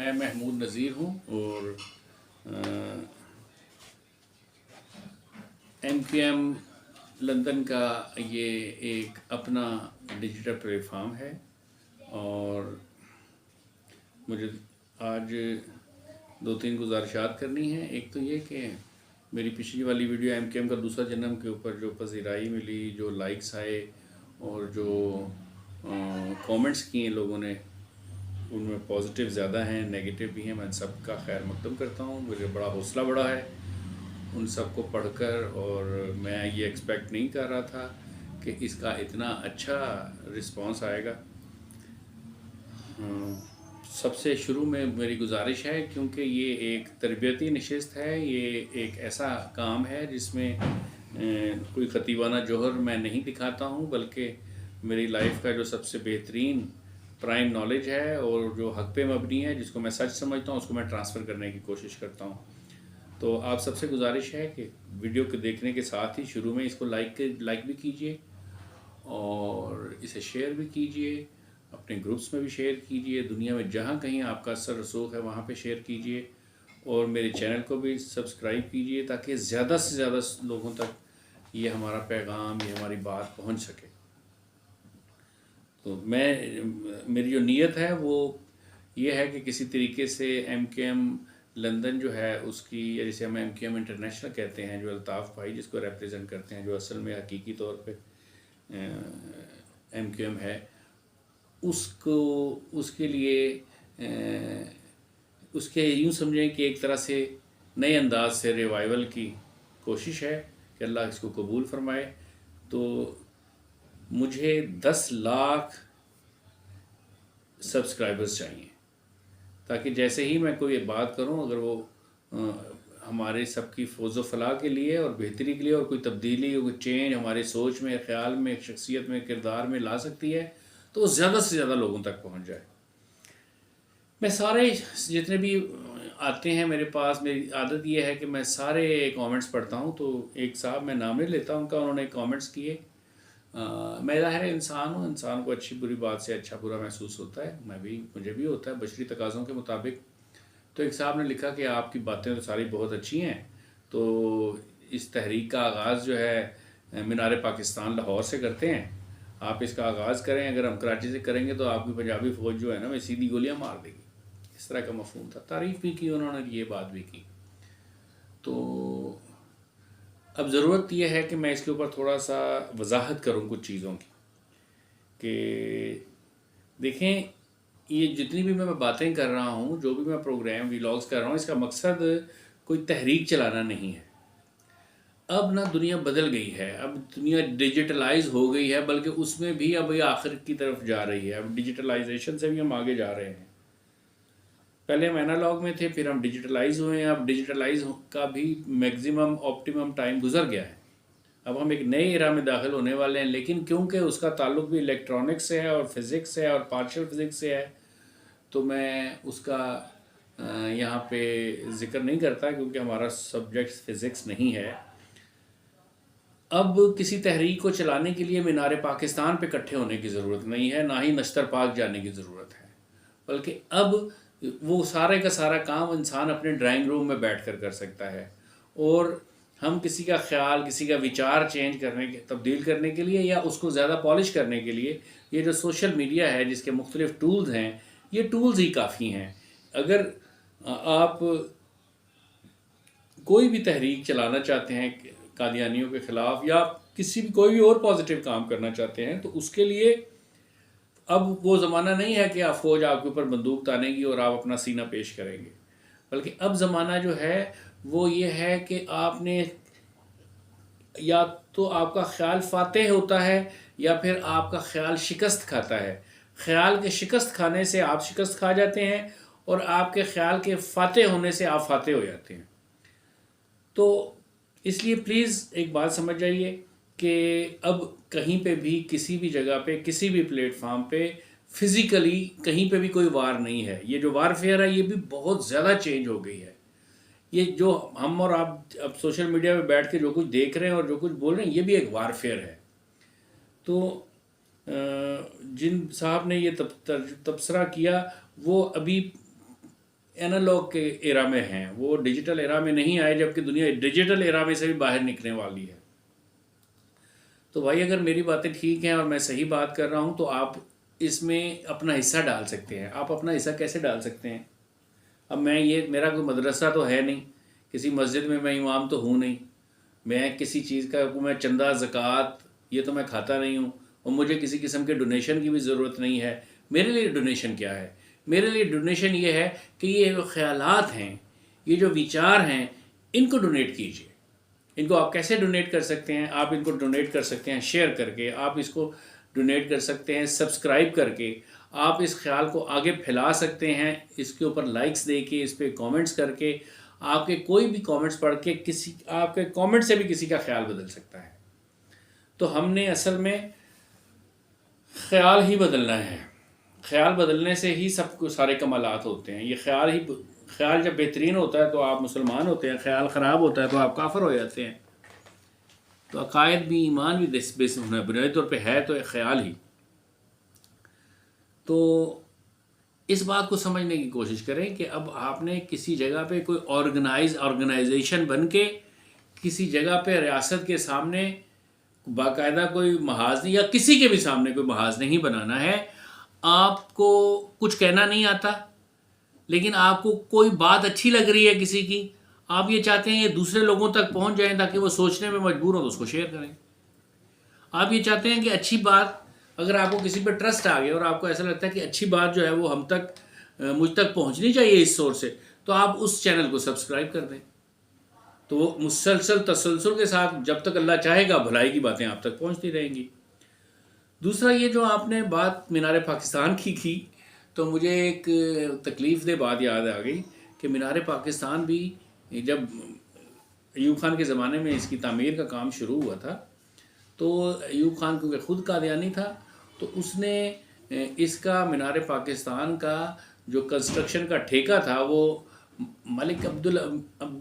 میں محمود نذیر ہوں اور ایم کیو ایم لندن کا یہ ایک اپنا ڈیجیٹل پلیٹ فارم ہے اور مجھے آج 2-3 گزارشات کرنی ہیں۔ ایک تو یہ کہ میری پچھلی والی ویڈیو ایم کیو ایم کا دوسرا جنم کے اوپر جو پذیرائی ملی، جو لائکس آئے اور جو کومنٹس کیے لوگوں نے، ان میں پازیٹیو زیادہ ہیں، نیگیٹو بھی ہیں۔ میں سب کا خیر مقدم کرتا ہوں، مجھے بڑا حوصلہ بڑا ہے ان سب کو پڑھ کر، اور میں یہ ایکسپیکٹ نہیں کر رہا تھا کہ اس کا اتنا اچھا رسپانس آئے گا۔ سب سے شروع میں میری گزارش ہے، کیونکہ یہ ایک تربیتی نشست ہے، یہ ایک ایسا کام ہے جس میں کوئی خطیبانہ جوہر میں نہیں دکھاتا ہوں، بلکہ میری لائف کا جو سب سے بہترین پرائم نالج ہے اور جو حق پہ مبنی ہے، جس کو میں سچ سمجھتا ہوں، اس کو میں ٹرانسفر کرنے کی کوشش کرتا ہوں۔ تو آپ سب سے گزارش ہے کہ ویڈیو کو دیکھنے کے ساتھ ہی شروع میں اس کو لائک بھی کیجئے اور اسے شیئر بھی کیجئے، اپنے گروپس میں بھی شیئر کیجئے، دنیا میں جہاں کہیں آپ کا اثر رسوخ ہے وہاں پہ شیئر کیجئے، اور میرے چینل کو بھی سبسکرائب کیجئے تاکہ زیادہ سے زیادہ لوگوں تک یہ ہمارا پیغام، یہ ہماری بات پہنچ سکے۔ تو میری جو نیت ہے وہ یہ ہے کہ کسی طریقے سے ایم کیو ایم لندن جو ہے اس کی، یا جسے ہم ایم کیو ایم انٹرنیشنل کہتے ہیں، جو الطاف بھائی جس کو ریپریزنٹ کرتے ہیں، جو اصل میں حقیقی طور پہ ایم کیو ایم ہے، اس کے لیے اس کے یوں سمجھیں کہ ایک طرح سے نئے انداز سے ریوائول کی کوشش ہے کہ اللہ اس کو قبول فرمائے۔ تو مجھے 10 لاکھ سبسکرائبرز چاہیے، تاکہ جیسے ہی میں کوئی بات کروں، اگر وہ ہمارے سب کی فوز و فلاح کے لیے اور بہتری کے لیے، اور کوئی تبدیلی، کوئی چینج ہمارے سوچ میں، خیال میں، شخصیت میں، کردار میں لا سکتی ہے، تو وہ زیادہ سے زیادہ لوگوں تک پہنچ جائے۔ میں سارے جتنے بھی آتے ہیں میرے پاس، میری عادت یہ ہے کہ میں سارے کامنٹس پڑھتا ہوں۔ تو ایک صاحب، میں نام نہیں لیتا ان کا، انہوں نے کامنٹس کیے۔ میں ظاہر انسان ہوں، انسان کو اچھی بری بات سے اچھا برا محسوس ہوتا ہے، مجھے بھی ہوتا ہے بشری تقاضوں کے مطابق۔ تو ایک صاحب نے لکھا کہ آپ کی باتیں تو ساری بہت اچھی ہیں، تو اس تحریک کا آغاز جو ہے مینار پاکستان لاہور سے کرتے ہیں، آپ اس کا آغاز کریں، اگر ہم کراچی سے کریں گے تو آپ کی پنجابی فوج جو ہے نا، میں سیدھی گولیاں مار دے گی۔ اس طرح کا مفہوم تھا، تعریف بھی کی انہوں نے، یہ بات بھی کی۔ تو اب ضرورت یہ ہے کہ میں اس کے اوپر تھوڑا سا وضاحت کروں کچھ چیزوں کی، کہ دیکھیں یہ جتنی بھی میں باتیں کر رہا ہوں، جو بھی میں پروگرام ویلاگز کر رہا ہوں، اس کا مقصد کوئی تحریک چلانا نہیں ہے۔ اب نا دنیا بدل گئی ہے، اب دنیا ڈیجیٹلائز ہو گئی ہے، بلکہ اس میں بھی اب یہ آخر کی طرف جا رہی ہے۔ اب ڈیجیٹلائزیشن سے بھی ہم آگے جا رہے ہیں۔ پہلے ہم اینالاگ میں تھے، پھر ہم ڈیجیٹلائز ہوئے ہیں۔ اب ڈیجیٹلائز کا بھی میگزیمم آپٹیمم ٹائم گزر گیا ہے، اب ہم ایک نئے ایرا میں داخل ہونے والے ہیں۔ لیکن کیونکہ اس کا تعلق بھی الیکٹرانکس سے ہے اور فزکس سے ہے اور پارشل فزکس سے ہے، تو میں اس کا یہاں پہ ذکر نہیں کرتا، کیونکہ ہمارا سبجیکٹ فزکس نہیں ہے۔ اب کسی تحریک کو چلانے کے لیے مینار پاکستان پہ اکٹھے ہونے کی ضرورت نہیں ہے، نہ ہی نشتر پاک جانے کی ضرورت ہے، بلکہ اب وہ سارے کا سارا کام انسان اپنے ڈرائنگ روم میں بیٹھ کر سکتا ہے۔ اور ہم کسی کا خیال، کسی کا وچار چینج کرنے کے، تبدیل کرنے کے لیے، یا اس کو زیادہ پالش کرنے کے لیے، یہ جو سوشل میڈیا ہے جس کے مختلف ٹولز ہیں، یہ ٹولز ہی کافی ہیں۔ اگر آپ کوئی بھی تحریک چلانا چاہتے ہیں قادیانیوں کے خلاف، یا کسی بھی کوئی بھی اور پازیٹیو کام کرنا چاہتے ہیں، تو اس کے لیے اب وہ زمانہ نہیں ہے کہ آپ فوج آپ کے اوپر بندوق تانے گی اور آپ اپنا سینہ پیش کریں گے، بلکہ اب زمانہ جو ہے وہ یہ ہے کہ آپ نے، یا تو آپ کا خیال فاتح ہوتا ہے، یا پھر آپ کا خیال شکست کھاتا ہے۔ خیال کے شکست کھانے سے آپ شکست کھا جاتے ہیں، اور آپ کے خیال کے فاتح ہونے سے آپ فاتح ہو جاتے ہیں۔ تو اس لیے پلیز ایک بات سمجھ جائیے کہ اب کہیں پہ بھی، کسی بھی جگہ پہ، کسی بھی پلیٹ فارم پہ فزیکلی کہیں پہ بھی کوئی وار نہیں ہے۔ یہ جو وار فیئر ہے یہ بھی بہت زیادہ چینج ہو گئی ہے۔ یہ جو ہم اور آپ اب سوشل میڈیا پہ بیٹھ کے جو کچھ دیکھ رہے ہیں اور جو کچھ بول رہے ہیں، یہ بھی ایک وار فیئر ہے۔ تو جن صاحب نے یہ تبصرہ کیا، وہ ابھی اینالوگ کے ایرا میں ہیں، وہ ڈیجیٹل ایرا میں نہیں آئے، جبکہ دنیا ڈیجیٹل ایرا میں سے بھی باہر نکلنے والی ہے۔ تو بھائی اگر میری باتیں ٹھیک ہیں اور میں صحیح بات کر رہا ہوں تو آپ اس میں اپنا حصہ ڈال سکتے ہیں۔ آپ اپنا حصہ کیسے ڈال سکتے ہیں؟ اب میرا کوئی مدرسہ تو ہے نہیں، کسی مسجد میں میں امام تو ہوں نہیں، میں کسی چیز کا میں چندہ زکوٰۃ یہ تو میں کھاتا نہیں ہوں، اور مجھے کسی قسم کے ڈونیشن کی بھی ضرورت نہیں ہے۔ میرے لیے ڈونیشن کیا ہے؟ میرے لیے ڈونیشن یہ ہے کہ یہ جو خیالات ہیں، یہ جو وچار ہیں، ان کو ڈونیٹ کیجیے۔ ان کو آپ کیسے ڈونیٹ کر سکتے ہیں؟ آپ ان کو ڈونیٹ کر سکتے ہیں شیئر کر کے، آپ اس کو ڈونیٹ کر سکتے ہیں سبسکرائب کر کے، آپ اس خیال کو آگے پھیلا سکتے ہیں اس کے اوپر لائکس دے کے، اس پہ کامنٹس کر کے۔ آپ کے کوئی بھی کامنٹس پڑھ کے آپ کے کامنٹ سے بھی کسی کا خیال بدل سکتا ہے۔ تو ہم نے اصل میں خیال ہی بدلنا ہے، خیال بدلنے سے ہی سب کو سارے کمالات ہوتے ہیں۔ یہ خیال جب بہترین ہوتا ہے تو آپ مسلمان ہوتے ہیں، خیال خراب ہوتا ہے تو آپ کافر ہو جاتے ہیں۔ تو عقائد بھی ایمان بھی بنیادی طور پہ ہے تو ایک خیال ہی۔ تو اس بات کو سمجھنے کی کوشش کریں کہ اب آپ نے کسی جگہ پہ کوئی آرگنائزیشن بن کے کسی جگہ پہ ریاست کے سامنے باقاعدہ کوئی محاذ نہیں، یا کسی کے بھی سامنے کوئی محاذ نہیں بنانا ہے۔ آپ کو کچھ کہنا نہیں آتا، لیکن آپ کو کوئی بات اچھی لگ رہی ہے کسی کی، آپ یہ چاہتے ہیں یہ دوسرے لوگوں تک پہنچ جائیں تاکہ وہ سوچنے میں مجبور ہوں تو اس کو شیئر کریں۔ آپ یہ چاہتے ہیں کہ اچھی بات، اگر آپ کو کسی پہ ٹرسٹ آ گیا اور آپ کو ایسا لگتا ہے کہ اچھی بات جو ہے وہ مجھ تک پہنچنی چاہیے اس سورس سے، تو آپ اس چینل کو سبسکرائب کر دیں۔ تو وہ مسلسل تسلسل کے ساتھ جب تک اللہ چاہے گا بھلائی کی باتیں آپ تک پہنچتی رہیں گی۔ دوسرا یہ جو آپ نے بات مینار پاکستان کی تو مجھے ایک تکلیف دہ بات یاد آ گئی کہ مینار پاکستان بھی جب ایوب خان کے زمانے میں اس کی تعمیر کا کام شروع ہوا تھا، تو ایوب خان کیونکہ خود قادیانی تھا تو اس نے اس کا مینار پاکستان کا جو کنسٹرکشن کا ٹھیکہ تھا وہ ملک عبد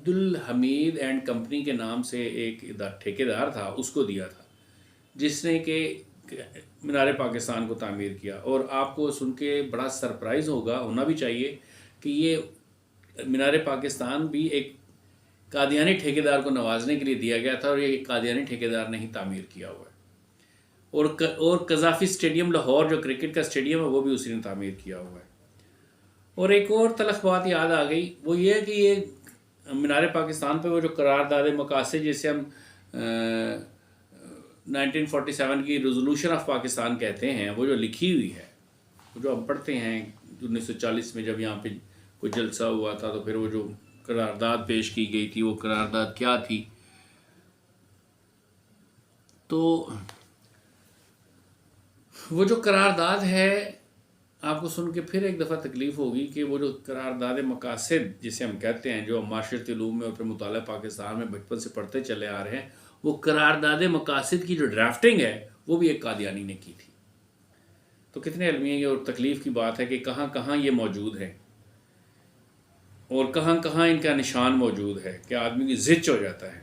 الحمید اینڈ کمپنی کے نام سے ایک ٹھیکیدار تھا، اس کو دیا تھا، جس نے کہ مینار پاکستان کو تعمیر کیا۔ اور آپ کو سن کے بڑا سرپرائز ہونا بھی چاہیے کہ یہ مینار پاکستان بھی ایک قادیانی ٹھیکیدار کو نوازنے کے لیے دیا گیا تھا، اور یہ قادیانی ٹھیکیدار نے ہی تعمیر کیا ہوا ہے۔ اور قذافی اسٹیڈیم لاہور جو کرکٹ کا اسٹیڈیم ہے وہ بھی اسی نے تعمیر کیا ہوا ہے۔ اور ایک اور تلخ بات یاد آ گئی، وہ یہ ہے کہ یہ مینار پاکستان پہ وہ جو قرارداد مقاصد جسے ہم 1947 کی ریزولوشن آف پاکستان کہتے ہیں، وہ جو لکھی ہوئی ہے، وہ جو ہم پڑھتے ہیں 1940 میں جب یہاں پہ کوئی جلسہ ہوا تھا تو پھر وہ جو قرارداد پیش کی گئی تھی وہ قرارداد کیا تھی، تو وہ جو قرارداد ہے آپ کو سن کے پھر ایک دفعہ تکلیف ہوگی کہ وہ جو قرارداد مقاصد جسے ہم کہتے ہیں، جو معاشرتی علوم میں اور پھر مطالعہ پاکستان میں بچپن سے پڑھتے چلے آ رہے ہیں، وہ قرارداد مقاصد کی جو ڈرافٹنگ ہے وہ بھی ایک قادیانی نے کی تھی۔ تو کتنے علمیہ اور تکلیف کی بات ہے کہ کہاں کہاں یہ موجود ہے اور کہاں کہاں ان کا نشان موجود ہے کہ آدمی کی زچ ہو جاتا ہے۔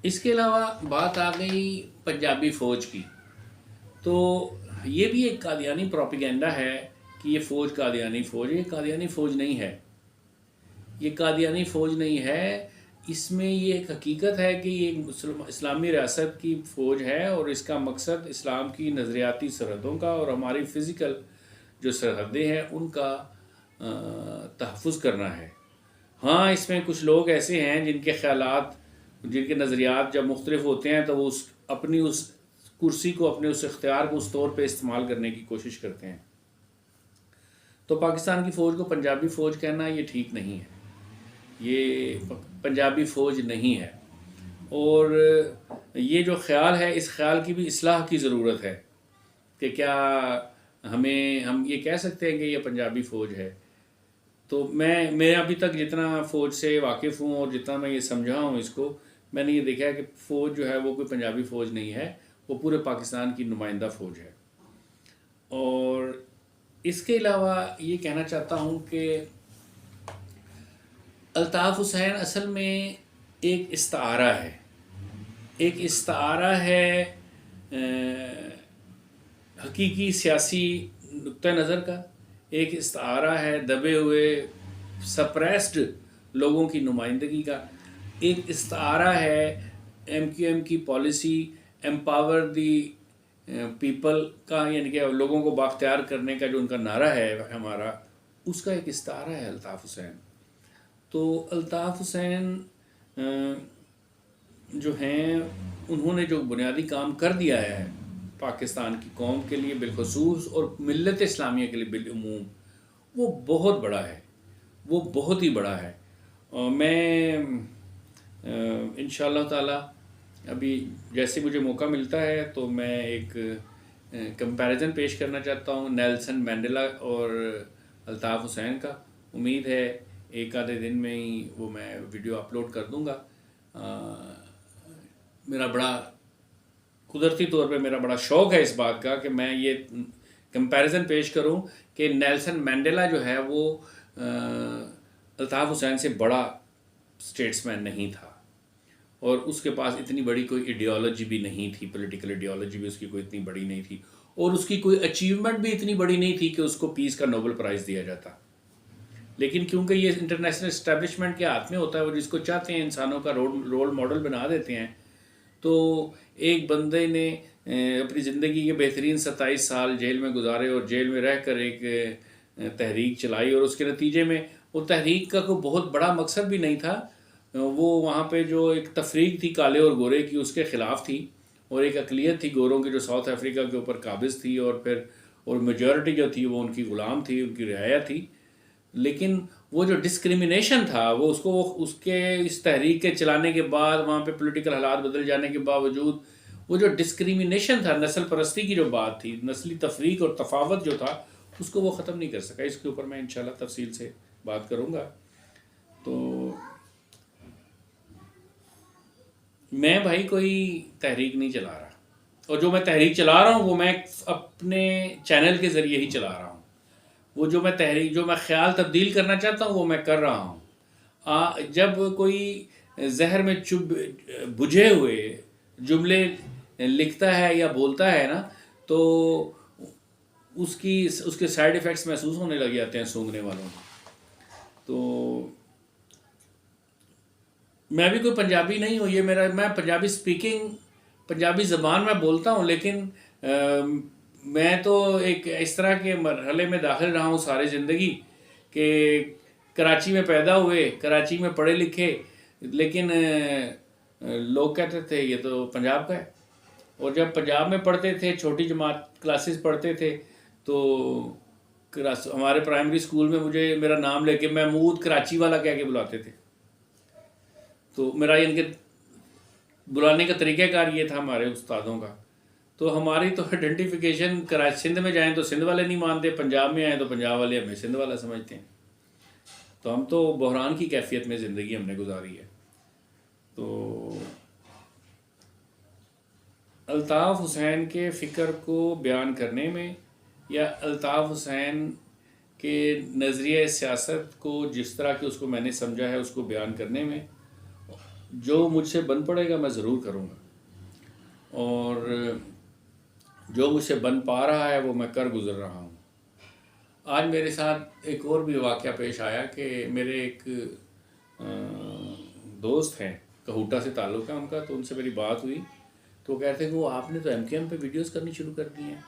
اس کے علاوہ بات آ گئی پنجابی فوج کی، تو یہ بھی ایک قادیانی پروپیگنڈا ہے کہ یہ فوج قادیانی فوج ہے۔ یہ قادیانی فوج نہیں ہے، یہ قادیانی فوج نہیں ہے۔ اس میں یہ ایک حقیقت ہے کہ یہ اسلامی ریاست کی فوج ہے، اور اس کا مقصد اسلام کی نظریاتی سرحدوں کا اور ہماری فزیکل جو سرحدیں ہیں ان کا تحفظ کرنا ہے۔ ہاں اس میں کچھ لوگ ایسے ہیں جن کے خیالات، جن کے نظریات جب مختلف ہوتے ہیں تو وہ اپنی اس کرسی کو، اپنے اس اختیار کو اس طور پہ استعمال کرنے کی کوشش کرتے ہیں۔ تو پاکستان کی فوج کو پنجابی فوج کہنا یہ ٹھیک نہیں ہے، یہ پنجابی فوج نہیں ہے۔ اور یہ جو خیال ہے، اس خیال کی بھی اصلاح کی ضرورت ہے کہ کیا ہم یہ کہہ سکتے ہیں کہ یہ پنجابی فوج ہے۔ تو میں ابھی تک جتنا فوج سے واقف ہوں اور جتنا میں یہ سمجھا ہوں اس کو، میں نے یہ دیکھا ہے کہ فوج جو ہے وہ کوئی پنجابی فوج نہیں ہے، وہ پورے پاکستان کی نمائندہ فوج ہے۔ اور اس کے علاوہ یہ کہنا چاہتا ہوں کہ الطاف حسین اصل میں ایک استعارہ ہے، ایک استعارہ ہے حقیقی سیاسی نقطہ نظر کا، ایک استعارہ ہے دبے ہوئے سپریسڈ لوگوں کی نمائندگی کا، ایک استعارہ ہے ایم کیو ایم کی پالیسی ایمپاور دی پیپل کا، یعنی کہ لوگوں کو بااختیار کرنے کا جو ان کا نعرہ ہے ہمارا، اس کا ایک استعارہ ہے الطاف حسین۔ تو الطاف حسین جو ہیں انہوں نے جو بنیادی کام کر دیا ہے پاکستان کی قوم کے لیے بالخصوص اور ملت اسلامیہ کے لیے بالعموم، وہ بہت بڑا ہے، وہ بہت ہی بڑا ہے۔ میں انشاءاللہ تعالی ابھی جیسے مجھے موقع ملتا ہے تو میں ایک کمپیریزن پیش کرنا چاہتا ہوں نیلسن مینڈیلا اور الطاف حسین کا۔ امید ہے ایک آدھے دن میں ہی وہ میں ویڈیو اپلوڈ کر دوں گا۔ میرا بڑا قدرتی طور پہ میرا بڑا شوق ہے اس بات کا کہ میں یہ کمپیریزن پیش کروں کہ نیلسن مینڈیلا جو ہے وہ الطاف حسین سے بڑا اسٹیٹس مین نہیں تھا، اور اس کے پاس اتنی بڑی کوئی ایڈیالوجی بھی نہیں تھی، پولیٹیکل ایڈیالوجی بھی اس کی کوئی اتنی بڑی نہیں تھی، اور اس کی کوئی اچیومنٹ بھی اتنی بڑی نہیں تھی کہ اس کو پیس کا نوبل پرائز دیا جاتا۔ لیکن کیونکہ یہ انٹرنیشنل اسٹیبلشمنٹ کے ہاتھ میں ہوتا ہے، وہ جس کو چاہتے ہیں انسانوں کا رول ماڈل بنا دیتے ہیں۔ تو ایک بندے نے اپنی زندگی کے بہترین 27 سال جیل میں گزارے اور جیل میں رہ کر ایک تحریک چلائی، اور اس کے نتیجے میں وہ تحریک کا کوئی بہت بڑا مقصد بھی نہیں تھا، وہ وہاں پہ جو ایک تفریق تھی کالے اور گورے کی اس کے خلاف تھی، اور ایک اقلیت تھی گوروں کی جو ساؤتھ افریقہ کے اوپر قابض تھی، اور میجورٹی جو تھی وہ ان کی غلام تھی، ان کی رعایا تھی۔ لیکن وہ جو ڈسکریمنیشن تھا وہ اس کے اس تحریک کے چلانے کے بعد وہاں پہ پولیٹیکل حالات بدل جانے کے باوجود وہ جو ڈسکریمنیشن تھا، نسل پرستی کی جو بات تھی، نسلی تفریق اور تفاوت جو تھا، اس کو وہ ختم نہیں کر سکا۔ اس کے اوپر میں انشاءاللہ تفصیل سے بات کروں گا۔ تو میں بھائی کوئی تحریک نہیں چلا رہا، اور جو میں تحریک چلا رہا ہوں وہ میں اپنے چینل کے ذریعے ہی چلا رہا ہوں۔ وہ جو میں خیال تبدیل کرنا چاہتا ہوں وہ میں کر رہا ہوں۔ جب کوئی زہر میں بجھے ہوئے جملے لکھتا ہے یا بولتا ہے نا، تو اس کے سائیڈ ایفیکٹس محسوس ہونے لگ جاتے ہیں سونگھنے والوں کو۔ تو میں بھی کوئی پنجابی نہیں ہوں، میں پنجابی سپیکنگ، پنجابی زبان میں بولتا ہوں، لیکن میں تو ایک اس طرح کے مرحلے میں داخل رہا ہوں ساری زندگی کہ کراچی میں پیدا ہوئے، کراچی میں پڑھے لکھے، لیکن لوگ کہتے تھے یہ تو پنجاب کا ہے۔ اور جب پنجاب میں پڑھتے تھے، چھوٹی جماعت کلاسز پڑھتے تھے، تو ہمارے پرائمری اسکول میں مجھے میرا نام لے کے محمود کراچی والا کہہ کے بلاتے تھے۔ تو میرا ان کے بلانے کا طریقہ کار یہ تھا ہمارے استادوں کا۔ تو ہماری تو آئیڈینٹیفیکیشن سندھ میں جائیں تو سندھ والے نہیں مانتے، پنجاب میں آئیں تو پنجاب والے ہمیں سندھ والا سمجھتے ہیں۔ تو ہم تو بحران کی کیفیت میں زندگی ہم نے گزاری ہے۔ تو الطاف حسین کے فکر کو بیان کرنے میں، یا الطاف حسین کے نظریہ سیاست کو جس طرح کہ اس کو میں نے سمجھا ہے اس کو بیان کرنے میں، جو مجھ سے بن پڑے گا میں ضرور کروں گا، اور جو مجھ سے بن پا رہا ہے وہ میں کر گزر رہا ہوں۔ آج میرے ساتھ ایک اور بھی واقعہ پیش آیا کہ میرے ایک دوست ہیں، کہوٹا سے تعلق ہے ان کا، تو ان سے میری بات ہوئی تو وہ کہتے ہیں کہ وہ آپ نے تو ایم کیو ایم پہ ویڈیوز کرنی شروع کر دی ہیں۔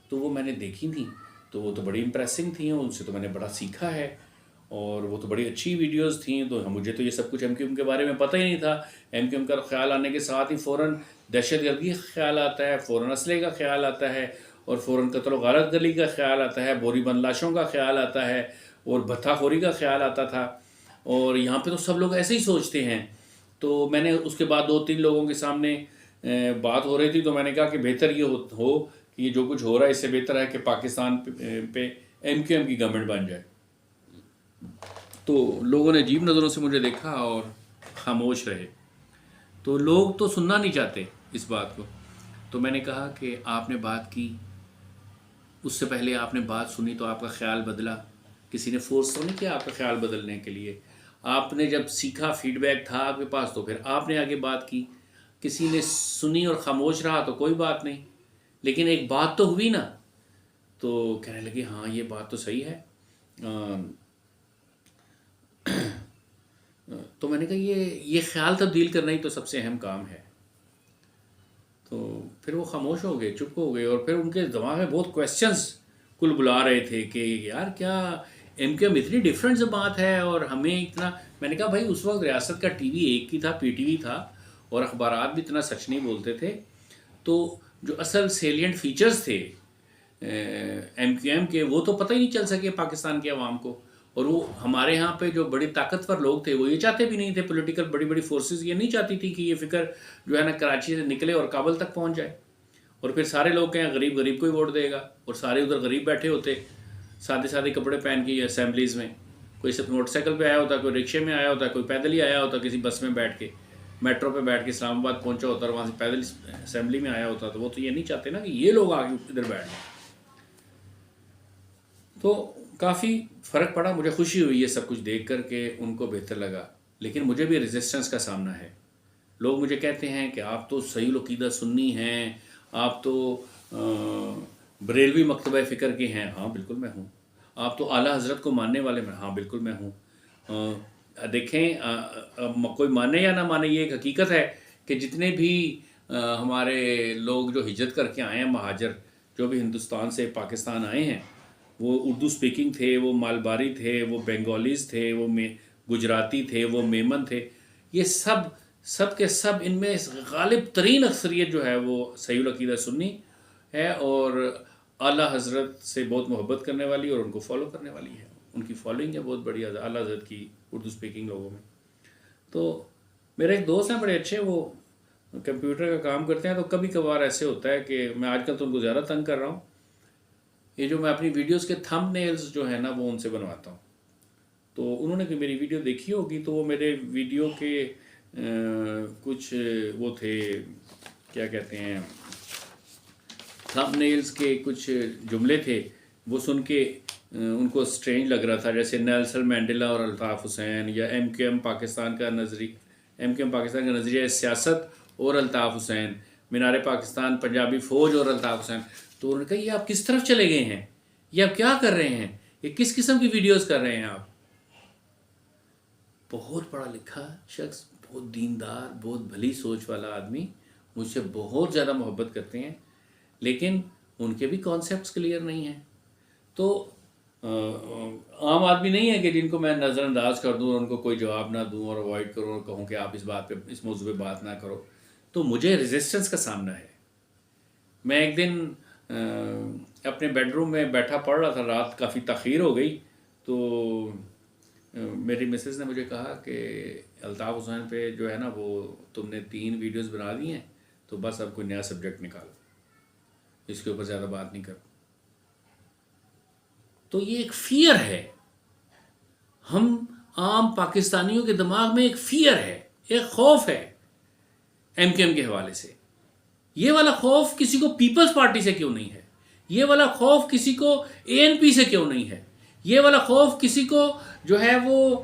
تو وہ میں نے دیکھی تھیں، تو وہ تو بڑی امپریسنگ تھیں، ان سے تو میں نے بڑا سیکھا ہے، اور وہ تو بڑی اچھی ویڈیوز تھیں۔ تو مجھے تو یہ سب کچھ ایم کیو ایم کے بارے میں پتہ ہی نہیں تھا۔ ایم کیو ایم کا خیال آنے کے ساتھ ہی فوراً دہشت گردی کا خیال آتا ہے، فوراً اسلحے کا خیال آتا ہے، اور فوراً قتل و غارت گری کا خیال آتا ہے، بوری بند لاشوں کا خیال آتا ہے، اور بھتہ خوری کا خیال آتا تھا۔ اور یہاں پہ تو سب لوگ ایسے ہی سوچتے ہیں۔ تو میں نے اس کے بعد 2-3 لوگوں کے سامنے بات ہو رہی تھی، تو میں نے کہا کہ بہتر یہ ہو کہ یہ جو کچھ ہو رہا ہے اس سے بہتر ہے کہ پاکستان پہ ایم کیو ایم کی گورنمنٹ بن جائے۔ تو لوگوں نے عجیب نظروں سے مجھے دیکھا اور خاموش رہے۔ تو لوگ تو سننا نہیں چاہتے اس بات کو۔ تو میں نے کہا کہ آپ نے بات کی، اس سے پہلے آپ نے بات سنی تو آپ کا خیال بدلا، کسی نے فورس تو نہیں کیا آپ کا خیال بدلنے کے لیے۔ آپ نے جب سیکھا، فیڈ بیک تھا آپ کے پاس، تو پھر آپ نے آگے بات کی۔ کسی نے سنی اور خاموش رہا تو کوئی بات نہیں، لیکن ایک بات تو ہوئی نا۔ تو کہنے لگے ہاں یہ بات تو صحیح ہے. تو میں نے کہا یہ خیال تبدیل کرنا ہی تو سب سے اہم کام ہے. تو پھر وہ خاموش ہو گئے، چپ ہو گئے، اور پھر ان کے دماغ میں بہت کویسچنس کل بلا رہے تھے کہ یار کیا ایم کیو ایم اتنی ڈفرینٹ جماعت ہے اور ہمیں اتنا. میں نے کہا بھائی اس وقت ریاست کا ٹی وی ایک ہی تھا، پی ٹی وی تھا، اور اخبارات بھی اتنا سچ نہیں بولتے تھے. تو جو اصل سیلینٹ فیچرز تھے ایم کیو ایم کے وہ تو پتہ ہی نہیں چل سکے پاکستان کے عوام کو. اور وہ ہمارے ہاں پہ جو بڑے طاقتور لوگ تھے وہ یہ چاہتے بھی نہیں تھے، پولیٹیکل بڑی بڑی فورسز یہ نہیں چاہتی تھی کہ یہ فکر جو ہے نا کراچی سے نکلے اور کابل تک پہنچ جائے، اور پھر سارے لوگ کہیں غریب غریب کو ہی ووٹ دے گا، اور سارے ادھر غریب بیٹھے ہوتے سادے سادے کپڑے پہن کے اسمبلیز میں. کوئی صرف موٹر سائیکل پہ آیا ہوتا، کوئی رکشے میں آیا ہوتا، کوئی پیدل ہی آیا ہوتا، کسی بس میں بیٹھ کے میٹرو پہ بیٹھ کے اسلام آباد پہنچا ہوتا اور وہاں سے پیدل اسمبلی میں آیا ہوتا. تو وہ تو یہ نہیں چاہتے نا کہ یہ لوگ آگے ادھر بیٹھ جائیں. تو کافی فرق پڑا. مجھے خوشی ہوئی یہ سب کچھ دیکھ کر کہ ان کو بہتر لگا، لیکن مجھے بھی ریزسٹنس کا سامنا ہے. لوگ مجھے کہتے ہیں کہ آپ تو صحیح العقیدہ سنی ہیں، آپ تو بریلوی مکتبہ فکر کے ہیں. ہاں بالکل میں ہوں. آپ تو اعلیٰ حضرت کو ماننے والے میں. ہاں بالکل میں ہوں. دیکھیں کوئی مانے یا نہ مانے یہ ایک حقیقت ہے کہ جتنے بھی ہمارے لوگ جو ہجرت کر کے آئے ہیں، مہاجر جو بھی ہندوستان سے پاکستان آئے ہیں، وہ اردو سپیکنگ تھے، وہ مالباری تھے، وہ بنگالیز تھے، وہ گجراتی تھے، وہ میمن تھے. یہ سب کے سب ان میں غالب ترین اکثریت جو ہے وہ صحیح العقیدہ سنی ہے اور اعلیٰ حضرت سے بہت محبت کرنے والی اور ان کو فالو کرنے والی ہے. ان کی فالوئنگ ہے بہت بڑی اعلیٰ حضرت کی اردو سپیکنگ لوگوں میں. تو میرے ایک دوست ہیں بڑے اچھے، وہ کمپیوٹر کا کام کرتے ہیں. تو کبھی کبھار ایسے ہوتا ہے کہ میں آج کل تو ان کو زیادہ تنگ کر رہا ہوں. یہ جو میں اپنی ویڈیوز کے تھمب نیلز جو ہیں نا وہ ان سے بنواتا ہوں. تو انہوں نے کہ میری ویڈیو دیکھی ہوگی، تو وہ میرے ویڈیو کے کچھ وہ تھے کیا کہتے ہیں تھمب نیلز کے کچھ جملے تھے، وہ سن کے ان کو سٹرینج لگ رہا تھا، جیسے نیلسن مینڈیلا اور الطاف حسین، یا ایم کیو ایم پاکستان کا نظریہ سیاست اور الطاف حسین، مینار پاکستان پنجابی فوج اور الطاف حسین. تو انہوں نے کہا یہ آپ کس طرف چلے گئے ہیں، یہ آپ کیا کر رہے ہیں، یہ کس قسم کی ویڈیوز کر رہے ہیں آپ. بہت پڑھا لکھا شخص، بہت دیندار، بہت بھلی سوچ والا آدمی، مجھ سے بہت زیادہ محبت کرتے ہیں، لیکن ان کے بھی کانسیپٹس کلیئر نہیں ہیں. تو عام آدمی نہیں ہے کہ جن کو میں نظر انداز کر دوں اور ان کو کوئی جواب نہ دوں اور اوائڈ کروں اور کہوں کہ آپ اس موضوع پہ بات نہ کرو. تو مجھے ریزسٹنس کا سامنا ہے. میں ایک دن اپنے بیڈ روم میں بیٹھا پڑھ رہا تھا، رات کافی تاخیر ہو گئی، تو میری مسز نے مجھے کہا کہ الطاف حسین پہ جو ہے نا وہ تم نے 3 ویڈیوز بنا دی ہیں، تو بس اب کوئی نیا سبجیکٹ نکالو، اس کے اوپر زیادہ بات نہیں کرو. تو یہ ایک فیئر ہے، ہم عام پاکستانیوں کے دماغ میں ایک فیئر ہے، ایک خوف ہے ایم کیو ایم کے حوالے سے. یہ والا خوف کسی کو پیپلز پارٹی سے کیوں نہیں ہے؟ یہ والا خوف کسی کو اے این پی سے کیوں نہیں ہے؟ یہ والا خوف کسی کو جو ہے وہ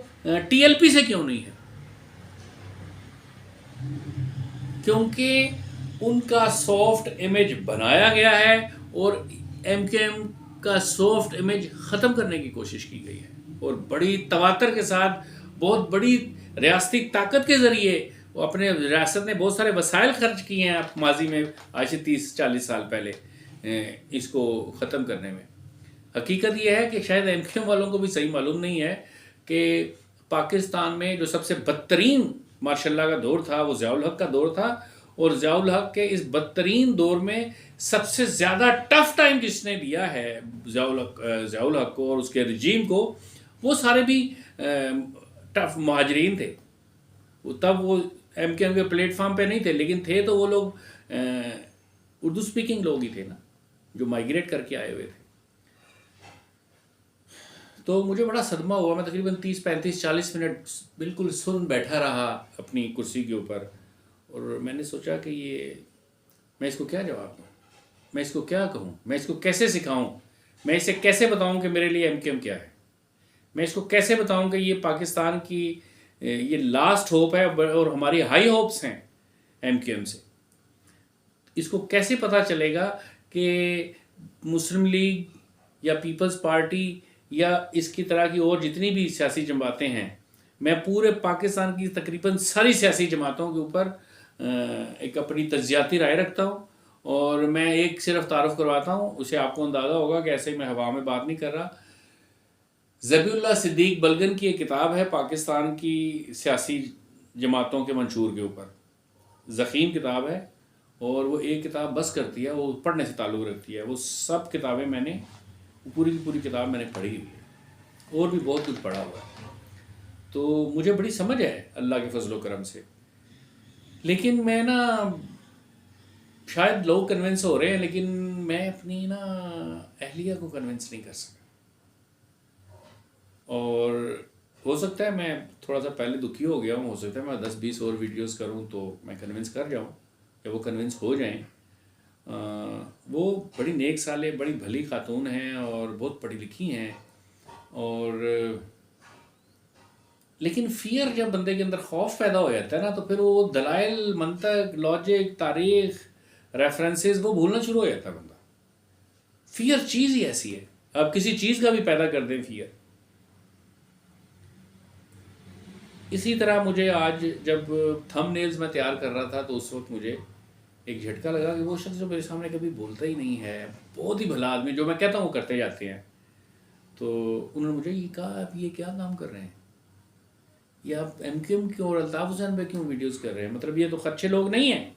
ٹی ایل پی سے کیوں نہیں ہے؟ کیونکہ ان کا سافٹ امیج بنایا گیا ہے اور ایم کیو ایم کا سافٹ امیج ختم کرنے کی کوشش کی گئی ہے، اور بڑی تواتر کے ساتھ بہت بڑی ریاستی طاقت کے ذریعے وہ اپنے ریاست نے بہت سارے وسائل خرچ کیے ہیں ماضی میں، آج سے 30-40 سال پہلے اس کو ختم کرنے میں. حقیقت یہ ہے کہ شاید ایم کیو ایم والوں کو بھی صحیح معلوم نہیں ہے کہ پاکستان میں جو سب سے بدترین ماشاء اللہ کا دور تھا وہ ضیاء الحق کا دور تھا، اور ضیاء الحق کے اس بدترین دور میں سب سے زیادہ ٹف ٹائم جس نے دیا ہے ضیاء الحق کو اور اس کے رجیم کو، وہ سارے بھی ٹف مہاجرین تھے. تب وہ ایم کیو ایم کے پلیٹ فارم پہ نہیں تھے، لیکن تھے تو وہ لوگ اردو سپیکنگ لوگ ہی تھے نا، جو مائیگریٹ کر کے آئے ہوئے تھے. تو مجھے بڑا صدمہ ہوا. میں تقریباً 30-35-40 منٹ بالکل سن بیٹھا رہا اپنی کرسی کے اوپر، اور میں نے سوچا کہ میں اس کو کیا جواب دوں، میں اس کو کیا کہوں، میں اس کو کیسے سکھاؤں، میں اسے کیسے بتاؤں کہ میرے لیے ایم کیو ایم کیا ہے، میں اس کو کیسے بتاؤں کہ یہ پاکستان کی یہ لاسٹ ہوپ ہے اور ہماری ہائی ہوپس ہیں ایم کیو ایم سے. اس کو کیسے پتہ چلے گا کہ مسلم لیگ یا پیپلز پارٹی یا اس کی طرح کی اور جتنی بھی سیاسی جماعتیں ہیں، میں پورے پاکستان کی تقریباً ساری سیاسی جماعتوں کے اوپر ایک اپنی تجزیاتی رائے رکھتا ہوں، اور میں ایک صرف تعارف کرواتا ہوں، اسے آپ کو اندازہ ہوگا کہ ایسے میں ہوا میں بات نہیں کر رہا۔ ذبیح اللہ صدیق بلگن کی ایک کتاب ہے پاکستان کی سیاسی جماعتوں کے منشور کے اوپر، ضخیم کتاب ہے، اور وہ ایک کتاب بس کرتی ہے، وہ پڑھنے سے تعلق رکھتی ہے۔ وہ سب کتابیں میں نے، پوری کی پوری کتاب میں نے پڑھی ہوئی ہے، اور بھی بہت کچھ پڑھا ہوا ہے، تو مجھے بڑی سمجھ ہے اللہ کے فضل و کرم سے۔ لیکن میں نا، شاید لوگ کنونس ہو رہے ہیں، لیکن میں اپنی نا اہلیہ کو کنونس نہیں کر سکا، اور ہو سکتا ہے میں تھوڑا سا پہلے دکھی ہو گیا ہوں، ہو سکتا ہے میں 10-20 اور ویڈیوز کروں تو میں کنونس کر جاؤں، یا وہ کنونس ہو جائیں۔ وہ بڑی نیک سالے، بڑی بھلی خاتون ہیں اور بہت پڑھی لکھی ہیں، اور لیکن فیئر جب بندے کے اندر خوف پیدا ہو جاتا ہے نا، تو پھر وہ دلائل، منطق، لاجک، تاریخ، ریفرنسز وہ بھولنا شروع ہو جاتا ہے بندہ۔ فیئر چیز ہی ایسی ہے، آپ کسی چیز کا بھی پیدا کر دیں فیئر۔ اسی طرح مجھے آج جب تھم نیلز میں تیار کر رہا تھا، تو اس وقت مجھے ایک جھٹکا لگا کہ وہ شخص جو میرے سامنے کبھی بولتا ہی نہیں ہے، بہت ہی بھلا آدمی، جو میں کہتا ہوں وہ کرتے جاتے ہیں، تو انہوں نے مجھے یہ کہا، آپ یہ کیا کام کر رہے ہیں، یہ آپ ایم کیو ایم کیوں اور الطاف حسین پہ کیوں ویڈیوز کر رہے ہیں؟ مطلب یہ تو خدشے لوگ نہیں ہیں،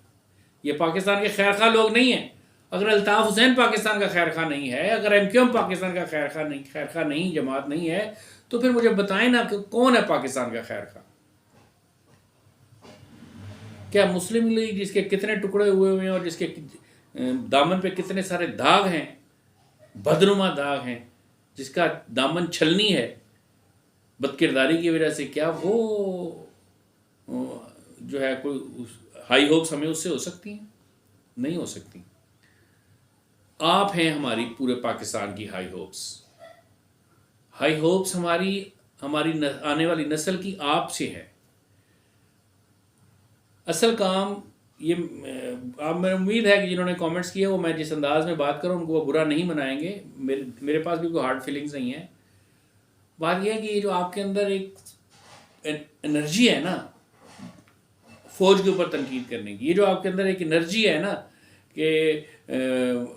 یہ پاکستان کے خیر خواہ لوگ نہیں ہیں۔ اگر الطاف حسین پاکستان کا خیر خواہ نہیں ہے، اگر ایم کیو ایم پاکستان کا خیر خواہ نہیں، جماعت نہیں ہے، تو پھر مجھے بتائیں نا کہ کون ہے پاکستان کا خیر خواہ؟ کیا مسلم لیگ، جس کے کتنے ٹکڑے ہوئے ہیں اور جس کے دامن پہ کتنے سارے داغ ہیں، بدنما داغ ہیں، جس کا دامن چھلنی ہے بد کرداری کی وجہ سے، کیا وہ جو ہے کوئی ہائی ہوپس ہمیں اس سے ہو سکتی ہیں؟ نہیں ہو سکتی۔ آپ ہیں ہماری پورے پاکستان کی ہائی ہوپس۔ ہائی ہوپس ہماری آنے والی نسل کی آپ سے ہے۔ اصل کام یہ، آپ میں امید ہے کہ جنہوں نے کامنٹس کیے، وہ میں جس انداز میں بات کروں ان کو وہ برا نہیں منائیں گے، میرے پاس بھی کوئی ہارڈ فیلنگز نہیں ہیں۔ بات یہ ہے کہ یہ جو آپ کے اندر ایک انرجی ہے نا فوج کے اوپر تنقید کرنے کی، یہ جو آپ کے اندر ایک انرجی ہے نا کہ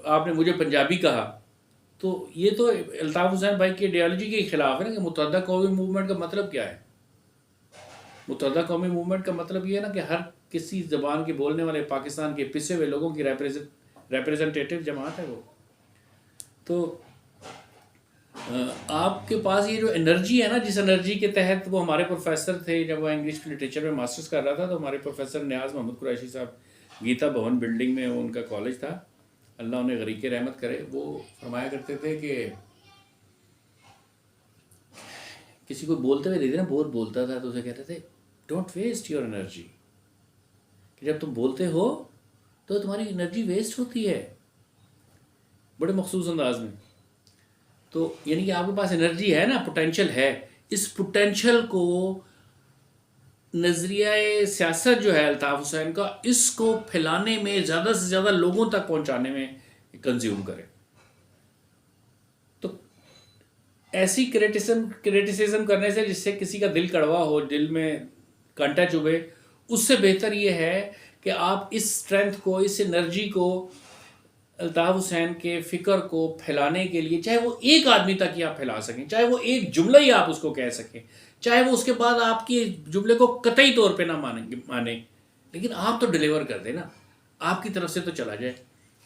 آپ نے مجھے پنجابی کہا، تو یہ تو الطاف حسین بھائی کی آئیڈیالوجی کے خلاف ہے نا، کہ متحدہ قومی موومنٹ کا مطلب کیا ہے؟ متحدہ قومی موومنٹ کا مطلب یہ ہے نا کہ ہر کسی زبان کے بولنے والے پاکستان کے پسے ہوئے لوگوں کی ریپریزنٹیٹیو جماعت ہے وہ۔ تو آپ کے پاس یہ جو انرجی ہے نا، جس انرجی کے تحت وہ ہمارے پروفیسر تھے، جب وہ انگلش لٹریچر میں ماسٹرز کر رہا تھا، تو ہمارے پروفیسر نیاز محمد قریشی صاحب، گیتا بھون بلڈنگ میں ان کا کالج تھا، اللہ انہیں غریق رحمت کرے، وہ فرمایا کرتے تھے کہ کسی کو بولتے ہوئے دیکھتے نا، بہت بولتا تھا، تو اسے کہتے تھے ڈونٹ ویسٹ یور انرجی، کہ جب تم بولتے ہو تو تمہاری انرجی ویسٹ ہوتی ہے، بڑے مخصوص انداز میں۔ تو یعنی کہ آپ کے پاس انرجی ہے نا، پوٹینشل ہے، اس پوٹینشل کو نظریہ سیاست جو ہے الطاف حسین کا، اس کو پھیلانے میں، زیادہ سے زیادہ لوگوں تک پہنچانے میں کنزیوم کریں۔ تو ایسی کریٹیسزم کرنے سے جس سے کسی کا دل کڑوا ہو، دل میں کانٹا چبھے، اس سے بہتر یہ ہے کہ آپ اس اسٹرینتھ کو، اس انرجی کو، الطاف حسین کے فکر کو پھیلانے کے لیے، چاہے وہ ایک آدمی تک ہی آپ پھیلا سکیں، چاہے وہ ایک جملہ ہی آپ اس کو کہہ سکیں، چاہے وہ اس کے بعد آپ کی جملے کو قطعی طور پہ نہ مانیں، لیکن آپ تو ڈیلیور کر دیں نا، آپ کی طرف سے تو چلا جائے۔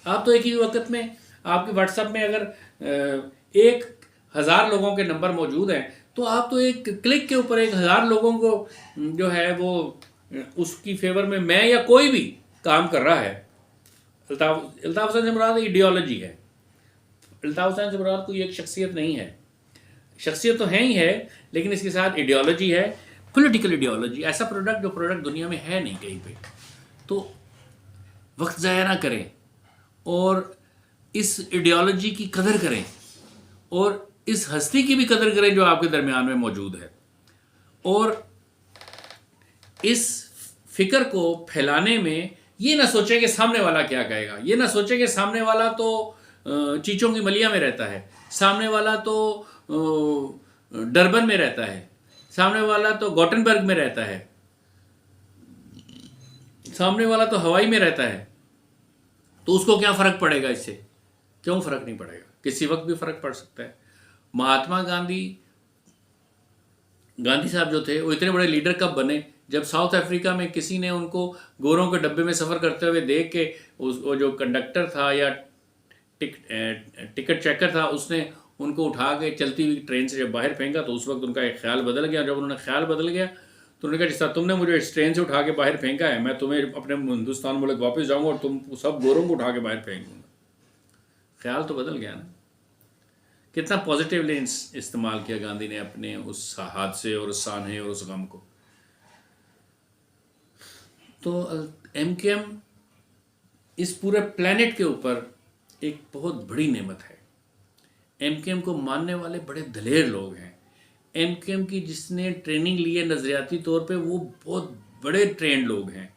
آپ تو ایک ہی وقت میں، آپ کے واٹس ایپ میں اگر 1000 لوگوں کے نمبر موجود ہیں، تو آپ تو ایک کلک کے اوپر 1000 لوگوں کو جو ہے وہ اس کی فیور میں یا کوئی بھی کام کر رہا ہے۔ الطاف حسین سے مراد ایڈیالوجی ہے، الطاف حسین سے مراد کوئی ایک شخصیت نہیں ہے، شخصیت تو ہے ہی ہے، لیکن اس کے ساتھ ایڈیالوجی ہے، پولیٹیکل ایڈیالوجی، ایسا پروڈکٹ جو پروڈکٹ دنیا میں ہے نہیں کہیں پہ۔ تو وقت ضائع نہ کریں اور اس ایڈیالوجی کی قدر کریں، اور اس ہستی کی بھی قدر کریں جو آپ کے درمیان میں موجود ہے، اور اس فکر کو پھیلانے میں یہ نہ سوچیں کہ سامنے والا کیا کہے گا، یہ نہ سوچیں کہ سامنے والا تو چیچوں کی ملیاں میں رہتا ہے، سامنے والا تو ڈربن میں رہتا ہے، سامنے والا تو گوٹنبرگ میں رہتا ہے، سامنے والا تو ہوائی میں رہتا ہے، تو اس کو کیا فرق پڑے گا اس سے؟ کیوں فرق نہیں پڑے گا؟ کسی وقت بھی فرق پڑ سکتا ہے۔ مہاتما گاندھی صاحب جو تھے وہ اتنے بڑے لیڈر کب بنے؟ جب ساؤتھ افریقہ میں کسی نے ان کو گوروں کے ڈبے میں سفر کرتے ہوئے دیکھ کے وہ جو کنڈکٹر تھا یا ٹکٹ چیکر تھا، اس نے ان کو اٹھا کے چلتی ہوئی ٹرین سے جب باہر پھینکا تو اس وقت ان کا ایک خیال بدل گیا۔ جب انہوں نے خیال بدل گیا تو انہوں نے کہا جس طرح تم نے مجھے اس ٹرین سے اٹھا کے باہر پھینکا ہے، میں تمہیں اپنے ہندوستان ملک واپس جاؤں گا اور تم سب گوروں کو اٹھا کے باہر پھینک دوں گا۔ خیال تو بدل گیا نا۔ کتنا پازیٹیولی استعمال کیا گاندھی نے اپنے اس حادثے اور اس سانحے اور اس غم کو۔ تو ایم کیو ایم اس پورے پلانٹ کے اوپر ایک بہت بڑی نعمت ہے۔ ایم کیو ایم کو ماننے والے بڑے دلیر لوگ ہیں۔ ایم کیو ایم کی جس نے ٹریننگ لی ہے نظریاتی طور پہ، وہ بہت بڑے ٹرینڈ لوگ ہیں،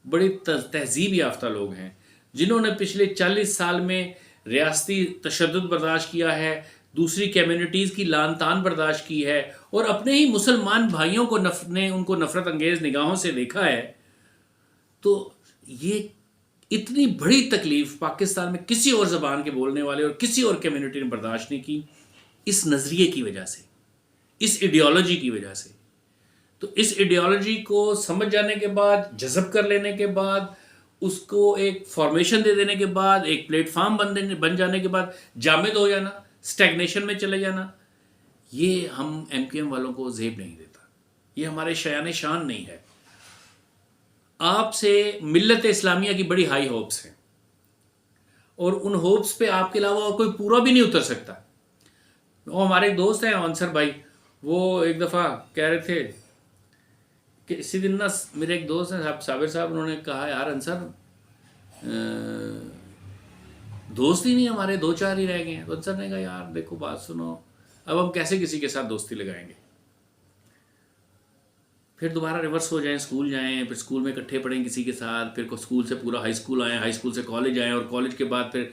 بڑی تہذیب یافتہ لوگ ہیں، جنہوں نے پچھلے 40 سال میں ریاستی تشدد برداشت کیا ہے، دوسری کمیونٹیز کی لان تان برداشت کی ہے، اور اپنے ہی مسلمان بھائیوں کو نے ان کو نفرت انگیز نگاہوں سے دیکھا ہے۔ تو یہ اتنی بڑی تکلیف پاکستان میں کسی اور زبان کے بولنے والے اور کسی اور کمیونٹی نے برداشت نہیں کی، اس نظریے کی وجہ سے، اس ایڈیالوجی کی وجہ سے۔ تو اس ایڈیالوجی کو سمجھ جانے کے بعد، جذب کر لینے کے بعد، اس کو ایک فارمیشن دے دینے کے بعد، ایک پلیٹ فارم بن جانے کے بعد جامد ہو جانا، سٹیگنیشن میں چلے جانا، یہ ہم ایم کیو ایم والوں کو زیب نہیں دیتا، یہ ہمارے شایان شان نہیں ہے۔ آپ سے ملت اسلامیہ کی بڑی ہائی ہوپس ہیں، اور ان ہوپس پہ آپ کے علاوہ اور کوئی پورا بھی نہیں اتر سکتا۔ وہ ہمارے ایک دوست ہیں انصر بھائی، وہ ایک دفعہ کہہ رہے تھے کہ اسی دن نا میرے ایک دوست ہیں صابر صاحب، انہوں نے کہا یار انصر دوست ہی نہیں ہمارے، 2-4 ہی رہ گئے ہیں۔ تو انصر نے کہا یار دیکھو بات سنو، اب ہم کیسے کسی کے ساتھ دوستی لگائیں گے؟ پھر دوبارہ ریورس ہو جائیں، اسکول جائیں، پھر اسکول میں اکٹھے پڑھیں کسی کے ساتھ، پھر اسکول سے پورا ہائی اسکول آئیں، ہائی اسکول سے کالج آئیں، اور کالج کے بعد پھر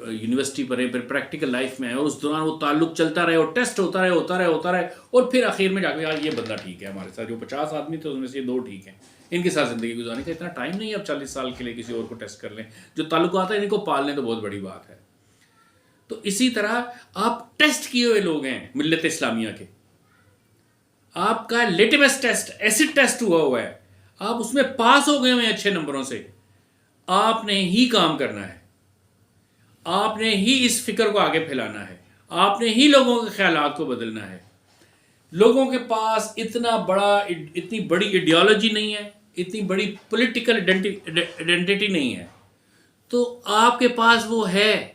یونیورسٹی پڑھیں، پھر پریکٹیکل لائف میں آئیں، اور اس دوران وہ تعلق چلتا رہے اور ٹیسٹ ہوتا رہے، اور پھر آخر میں جا کے یار یہ بندہ ٹھیک ہے ہمارے ساتھ، جو 50 آدمی تھے اس میں سے یہ 2 ٹھیک ہیں، ان کے ساتھ زندگی گزارنے کا اتنا ٹائم نہیں ہے اب 40 سال کے لیے کسی اور کو ٹیسٹ کر لیں، جو تعلقات ہیں ان کو پال لیں تو بہت بڑی بات ہے۔ تو اسی طرح آپ ٹیسٹ کیے ہوئے لوگ ہیں ملت اسلامیہ کے، آپ کا لیٹمس ٹیسٹ ایسڈ ٹیسٹ ہوا ہے، آپ اس میں پاس ہو گئے ہوئے ہیں اچھے نمبروں سے، آپ نے ہی کام کرنا ہے، آپ نے ہی اس فکر کو آگے پھیلانا ہے، آپ نے ہی لوگوں کے خیالات کو بدلنا ہے۔ لوگوں کے پاس اتنی بڑی ایڈیالوجی نہیں ہے، اتنی بڑی پولیٹیکل آئیڈینٹی نہیں ہے، تو آپ کے پاس وہ ہے۔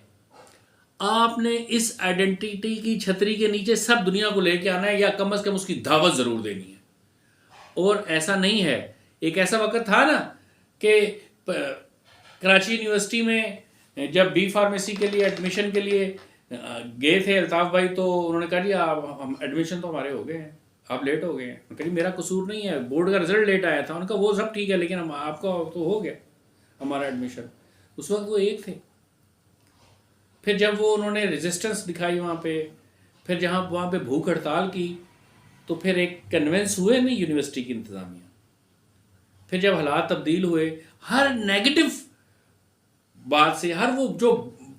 آپ نے اس آئیڈینٹی کی چھتری کے نیچے سب دنیا کو لے کے آنا ہے، یا کم از کم اس کی دعوت ضرور دینی ہے۔ اور ایسا نہیں ہے، ایک ایسا وقت تھا نا کہ کراچی یونیورسٹی میں جب بی فارمیسی کے لیے ایڈمیشن کے لیے گئے تھے الطاف بھائی، تو انہوں نے کہا جی ہم ایڈمیشن تو ہمارے ہو گئے ہیں، آپ لیٹ ہو گئے ہیں۔ کہا جی میرا قصور نہیں ہے، بورڈ کا رزلٹ لیٹ آیا تھا۔ ان کا وہ سب ٹھیک ہے، لیکن آپ کا تو ہو گیا ہمارا ایڈمیشن۔ اس وقت وہ ایک تھے۔ پھر جب وہ انہوں نے ریزسٹنس دکھائی وہاں پہ، پھر جہاں وہاں پہ بھوک ہڑتال کی، تو پھر ایک کنونس ہوئے نہیں یونیورسٹی کی انتظامیہ۔ پھر جب حالات تبدیل ہوئے، ہر نیگیٹو بات سے، ہر وہ جو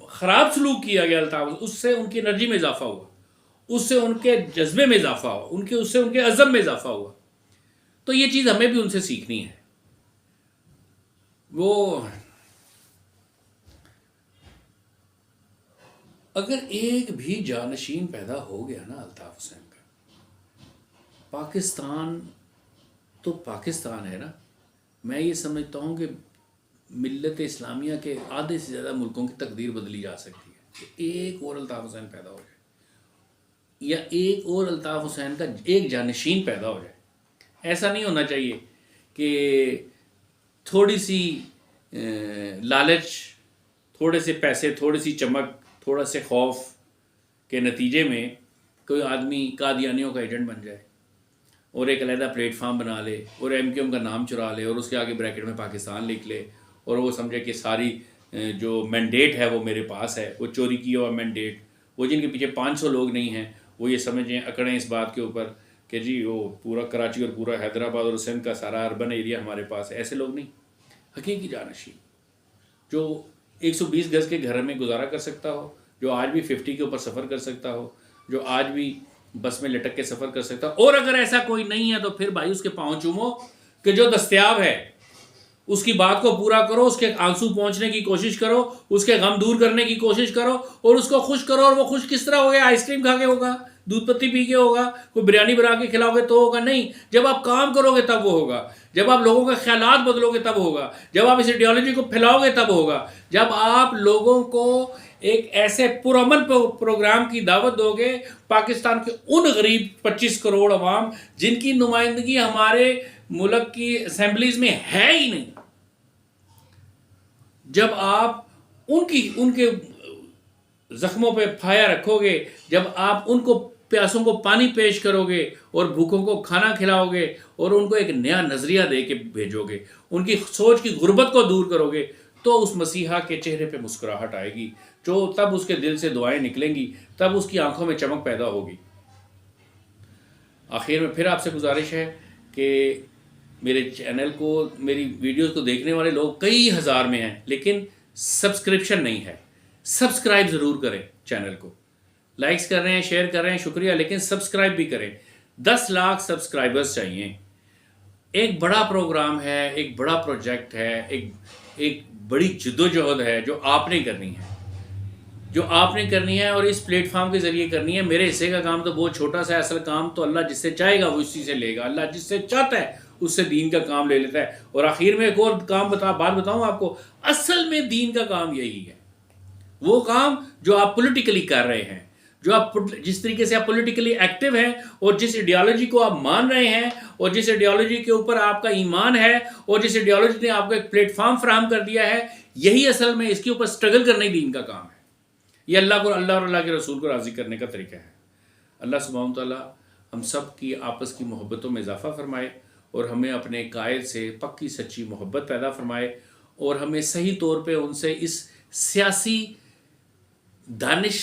خراب سلوک کیا گیا الطاف، اس سے ان کی انرجی میں اضافہ ہوا، اس سے ان کے جذبے میں اضافہ ہوا، اس سے ان کے عزم میں اضافہ ہوا۔ تو یہ چیز ہمیں بھی ان سے سیکھنی ہے۔ وہ اگر ایک بھی جانشین پیدا ہو گیا نا الطاف حسین کا، پاکستان تو پاکستان ہے نا۔ میں یہ سمجھتا ہوں کہ ملت اسلامیہ کے آدھے سے زیادہ ملکوں کی تقدیر بدلی جا سکتی ہے کہ ایک اور الطاف حسین پیدا ہو جائے، یا ایک اور الطاف حسین کا ایک جانشین پیدا ہو جائے۔ ایسا نہیں ہونا چاہیے کہ تھوڑی سی لالچ، تھوڑے سے پیسے، تھوڑی سی چمک، تھوڑا سے خوف کے نتیجے میں کوئی آدمی قادیانیوں کا ایجنٹ بن جائے اور ایک علیحدہ پلیٹ فارم بنا لے اور ایم کیو ایم کا نام چرا لے اور اس کے آگے بریکٹ میں پاکستان لکھ لے، اور وہ سمجھے کہ ساری جو مینڈیٹ ہے وہ میرے پاس ہے، وہ چوری کیا ہوا مینڈیٹ، وہ جن کے پیچھے 500 لوگ نہیں ہیں وہ یہ سمجھیں اکڑیں اس بات کے اوپر کہ جی وہ پورا کراچی اور پورا حیدرآباد اور سندھ کا سارا اربن ایریا ہمارے پاس ہے. ایسے لوگ نہیں. حقیقی جانشین جو 120 گز کے گھر میں گزارا کر سکتا ہو, جو آج بھی 50 کے اوپر سفر کر سکتا ہو, جو آج بھی بس میں لٹک کے سفر کر سکتا ہو. اور اگر ایسا کوئی نہیں ہے تو پھر بھائی اس کے پاؤں چومو کہ جو دستیاب ہے اس کی بات کو پورا کرو, اس کے آنسو پہنچنے کی کوشش کرو, اس کے غم دور کرنے کی کوشش کرو اور اس کو خوش کرو. اور وہ خوش کس طرح ہوگا؟ آئس کریم کھا کے ہوگا, دودھ پتی پی کے ہوگا, کوئی بریانی بنا کے کھلاؤ گے تو ہوگا؟ نہیں. جب آپ کام کرو گے تب وہ ہوگا, جب آپ لوگوں کے خیالات بدلو گے تب ہوگا, جب آپ اس ایڈیالوجی کو پھیلاؤ گے تب ہوگا, جب آپ لوگوں کو ایک ایسے پرامن پروگرام کی دعوت دو گے. پاکستان کے ان غریب 25 کروڑ عوام جن کی نمائندگی ہمارے ملک کی اسمبلیز میں ہے ہی نہیں, جب آپ ان کے زخموں پہ پھایا رکھو گے, جب آپ ان کو پیاسوں کو پانی پیش کرو گے اور بھوکوں کو کھانا کھلاؤ گے اور ان کو ایک نیا نظریہ دے کے بھیجو گے, ان کی سوچ کی غربت کو دور کرو گے, تو اس مسیحا کے چہرے پہ مسکراہٹ آئے گی, جو تب اس کے دل سے دعائیں نکلیں گی, تب اس کی آنکھوں میں چمک پیدا ہوگی. آخر میں پھر آپ سے گزارش ہے کہ میرے چینل کو, میری ویڈیوز کو دیکھنے والے لوگ کئی ہزار میں ہیں لیکن سبسکرپشن نہیں ہے. سبسکرائب ضرور کریں چینل کو, لائکس کر رہے ہیں, شیئر کر رہے ہیں, شکریہ, لیکن سبسکرائب بھی کریں. 10 لاکھ سبسکرائبرز چاہیے. ایک بڑا پروگرام ہے, ایک بڑا پروجیکٹ ہے, ایک بڑی جدوجہد ہے جو آپ نے کرنی ہے, جو آپ نے کرنی ہے, اور اس پلیٹ فارم کے ذریعے کرنی ہے. میرے حصے کا کام تو بہت چھوٹا سا ہے. اصل کام تو اللہ جس سے چاہے گا وہ اسی سے لے گا. اللہ جس سے چاہتا ہے اس سے دین کا کام لے لیتا ہے. اور آخر میں ایک اور بات بتاؤں آپ کو, اصل میں دین کا کام یہی ہے. وہ کام جو آپ پولیٹیکلی کر رہے ہیں, جو آپ جس طریقے سے آپ پولیٹیکلی ایکٹیو ہیں, اور جس ایڈیالوجی کو آپ مان رہے ہیں, اور جس ایڈیالوجی کے اوپر آپ کا ایمان ہے, اور جس ایڈیالوجی نے آپ کو ایک پلیٹ فارم فراہم کر دیا ہے, یہی اصل میں اس کے اوپر سٹرگل کرنے دین کا کام ہے. یہ اللہ اور اللہ کے رسول کو راضی کرنے کا طریقہ ہے. اللہ سبحانہ و تعالیٰ ہم سب کی آپس کی محبتوں میں اضافہ فرمائے, اور ہمیں اپنے قائد سے پکی سچی محبت پیدا فرمائے, اور ہمیں صحیح طور پہ ان سے اس سیاسی دانش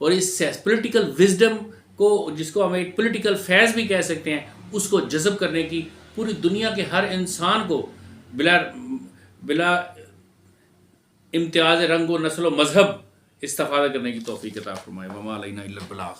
اور اس پولیٹیکل وزڈم کو, جس کو ہم ایک پولیٹیکل فیض بھی کہہ سکتے ہیں, اس کو جذب کرنے کی پوری دنیا کے ہر انسان کو بلا امتیاز رنگ و نسل و مذہب استفادہ کرنے کی توفیق عطا فرمائے. وما علینا الا البلاغ.